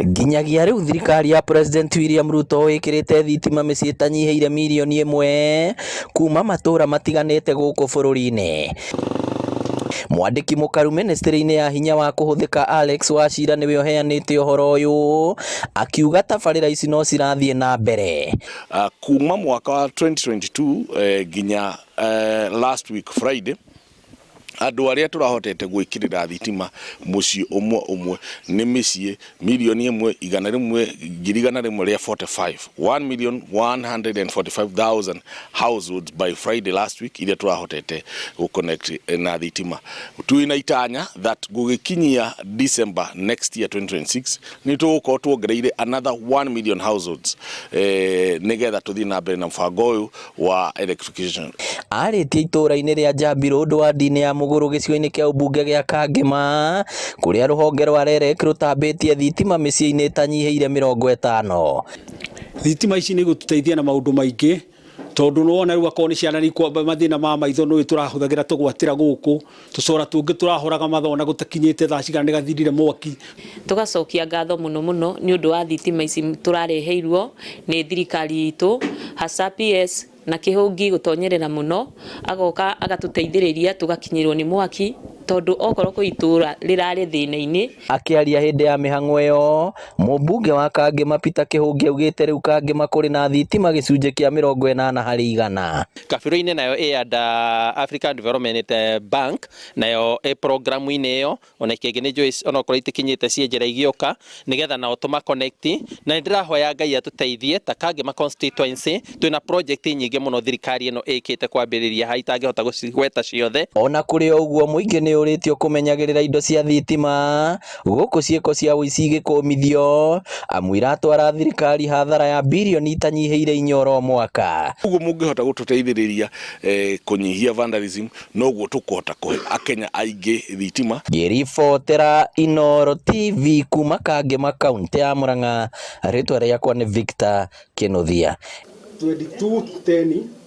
Nginyagia riu thirikari ya President William Ruto ikirite thitima mĩciĩ tanyiheire mirioni 1 kuma matura matiganite guku bururi-ini. Mwandiki mukaru ministry-ini ya hinya wa kuhuthika Alex Wachira niwe oheanite uhoro uyu akiuga tabarĩra ici no cirathie na mbere. Kuma mwaka wa 2022 ginya last week Friday andu aria turahotete gwikirira thitima muci umwe ni mĩciĩ milioni 1,145 1,145,000 households by Friday last week iria turahotete connect na thitima. Tuina itanya that gugikinyia December next year 2026 ni tugukorwo tuongereire another 1 million households nigetha tuthii na mbere na mbango uyu wa electrification. Aritie itura-ini ria Njambi Road wadi-ini ya Muguru gicigo-ini kia ubunge gia Kangema kuria ruhonge rwa REREC rutambitie thitima mĩciĩ-inĩ tanyiheire 50. Thitima ici ni gututeithia na maundu maingi tondu no wona riu akorwo ni ciana ni kwamba mathina ma maitho no turahuthagira tugwatira guku tucora tungi turahoraga mathona gutakinyite thaa cigana ni gathirire mwaki. Tugacokia ngatho muno ni undu wa thitima ici turareheirwo ni thirikari itu hasa PS na kihungi gutonyerera muno agoka agatuteithiriria tugakinyirwo ni mwaki tondu okorwo ku itura rirari thina-ini. Akiaria hindi ya mihang'o iyo mubunge wa Kangema Peter Kihungi augite riu Kangema kuri na thitima gicunje kia 80% kabiro-ini nayo African Development Bank nayo programu-ini iyo ona kingi ni Joyce ona korwo itikinyite cie njira igioka nigetha nao tuma connect na ndirahoya Ngai atuteithie ta Kangema constituency twina project nyingi muno thirikari ino ikite kwambiriria haitangihota gucigweta ciothe. Ona kuri uguo muingi ni uritio kumenyagirira indo cia thitima guku cieko cia uici gikumithio amwira atwara thirikari hathara ya bilioni itanyiheire 4 mwaka. Uguo mungihota gututeithiriria kunyihia vandalism noguo tukuhota kuhe akenya aingi thitima. Ngiribotera Inooro TV kuma Kangema kaunti ya Murang'a, ritwa riakwa ni Victor Kinuthia. 2210